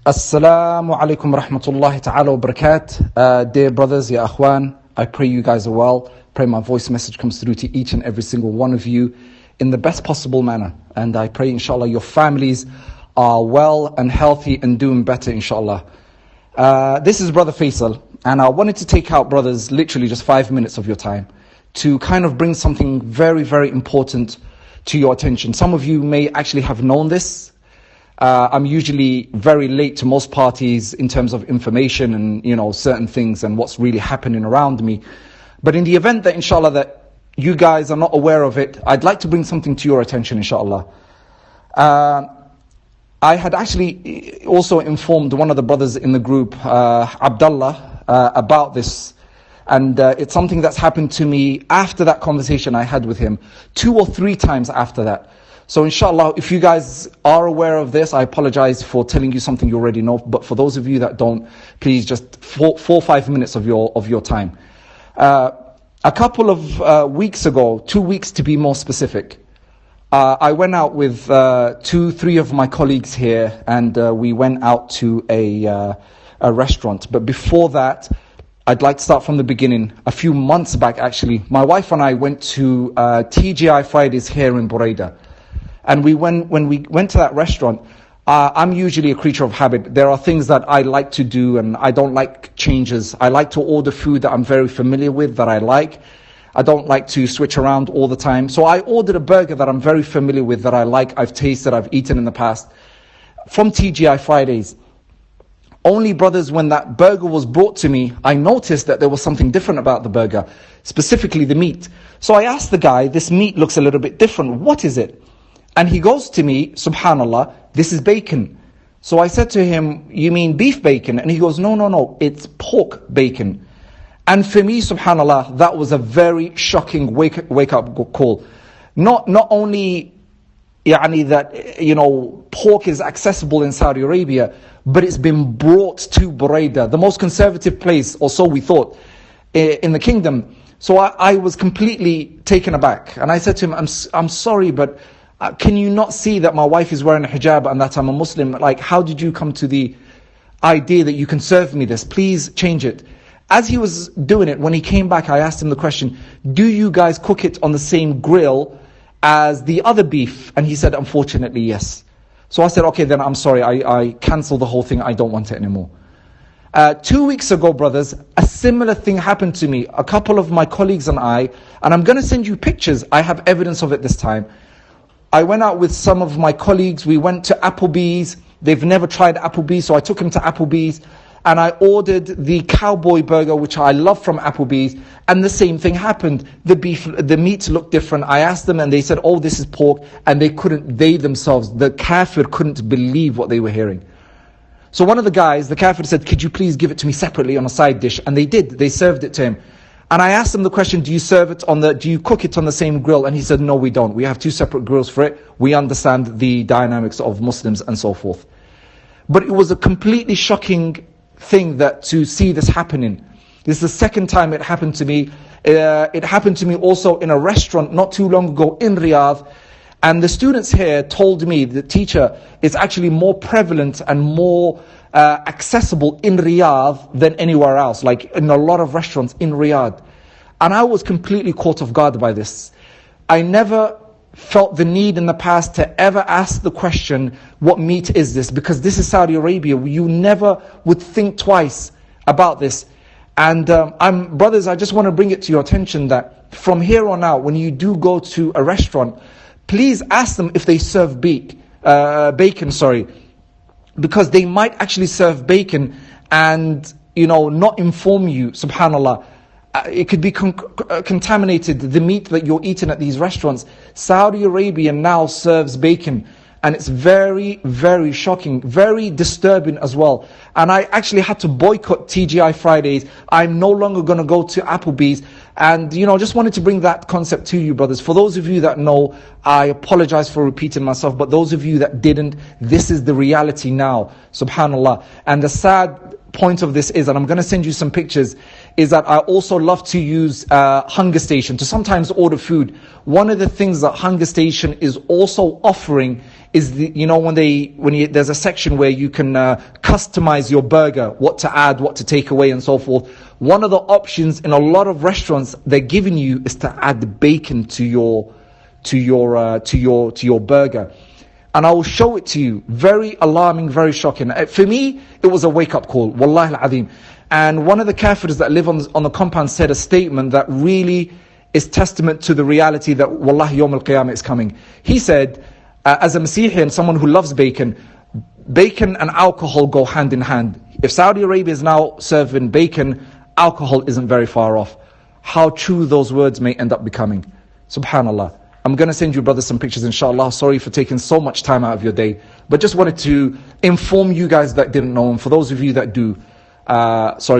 Assalamu alaikum rahmatullahi ta'ala wa barakat. Dear brothers, ya akhwan, I pray you guys are well. Pray my voice message comes through to each and every single one of you in the best possible manner. And I pray inshallah your families are well and healthy and doing better inshallah. This is Brother Faisal, and I wanted to take out, brothers, literally just 5 minutes of your time to kind of bring something very, very important to your attention. Some of you may actually have known this. I'm usually very late to most parties in terms of information and, certain things and what's really happening around me. But in the event that, inshallah, that you guys are not aware of it, I'd like to bring something to your attention, inshallah. I had actually also informed one of the brothers in the group, Abdullah, about this. And it's something that's happened to me after that conversation I had with him, 2 or 3 times after that. So inshallah, if you guys are aware of this, I apologize for telling you something you already know. But for those of you that don't, please just 4 or 5 minutes of your time. A couple of weeks ago, 2 weeks to be more specific, I went out with 2-3 of my colleagues here, and we went out to a restaurant. But before that, I'd like to start from the beginning. A few months back, actually, my wife and I went to TGI Fridays here in Buraida. And when we went to that restaurant, I'm usually a creature of habit. There are things that I like to do and I don't like changes. I like to order food that I'm very familiar with, that I like. I don't like to switch around all the time. So I ordered a burger that I'm very familiar with, that I like, I've tasted, I've eaten in the past, from TGI Fridays. Only, brothers, when that burger was brought to me, I noticed that there was something different about the burger, specifically the meat. So I asked the guy, this meat looks a little bit different, what is it? And he goes to me, subhanallah, this is bacon. So I said to him, you mean beef bacon? And he goes, no, it's pork bacon. And for me, subhanallah, that was a very shocking wake up call. Not only that, pork is accessible in Saudi Arabia, but it's been brought to Buraida, the most conservative place, or so we thought, in the kingdom. So I was completely taken aback. And I said to him, I'm sorry, but can you not see that my wife is wearing a hijab and that I'm a Muslim? Like, how did you come to the idea that you can serve me this? Please change it. As he was doing it, when he came back, I asked him the question, do you guys cook it on the same grill as the other beef? And he said, unfortunately, yes. So I said, okay, then I'm sorry, I cancel the whole thing, I don't want it anymore. 2 weeks ago, brothers, a similar thing happened to me. A couple of my colleagues and I'm going to send you pictures, I have evidence of it this time. I went out with some of my colleagues, we went to Applebee's. They've never tried Applebee's, so I took them to Applebee's. And I ordered the cowboy burger, which I love from Applebee's. And the same thing happened. The meat looked different. I asked them and they said, oh, this is pork. And they themselves, the kafir, couldn't believe what they were hearing. So one of the guys, the kafir, said, could you please give it to me separately on a side dish? And they did. They served it to him. And I asked him the question, do you cook it on the same grill? And he said, no, we don't. We have 2 separate grills for it. We understand the dynamics of Muslims and so forth. But it was a completely shocking thing to see this happening. This is the second time it happened to me. It happened to me also in a restaurant not too long ago in Riyadh. And the students here told me, the teacher, it's actually more prevalent and more accessible in Riyadh than anywhere else, like in a lot of restaurants in Riyadh. And I was completely caught off guard by this. I never felt the need in the past to ever ask the question, what meat is this? Because this is Saudi Arabia. You never would think twice about this. And brothers, I just want to bring it to your attention that from here on out, when you do go to a restaurant, please ask them if they serve bacon, because they might actually serve bacon and, not inform you, subhanAllah. It could be contaminated, the meat that you're eating at these restaurants. Saudi Arabia now serves bacon. And it's very, very shocking, very disturbing as well. And I actually had to boycott TGI Fridays. I'm no longer going to go to Applebee's. And, just wanted to bring that concept to you, brothers. For those of you that know, I apologize for repeating myself. But those of you that didn't, this is the reality now. Subhanallah. And the sad point of this is, and I'm going to send you some pictures, is that I also love to use Hunger Station to sometimes order food. One of the things that Hunger Station is also offering is there's a section where you can customize your burger, what to add, what to take away, and so forth. One of the options in a lot of restaurants they're giving you is to add bacon to your burger. And I will show it to you. Very alarming, very shocking. For me, it was a wake-up call. Wallahi al-azim. And one of the kafirs that live on the compound said a statement that really is testament to the reality that Wallahi Yawm al-Qiyamah is coming. He said, as a Masihi, someone who loves bacon and alcohol go hand in hand. If Saudi Arabia is now serving bacon, alcohol isn't very far off. How true those words may end up becoming. Subhanallah. I'm going to send you, brothers, some pictures, inshallah. Sorry for taking so much time out of your day. But just wanted to inform you guys that didn't know, and for those of you that do, sorry.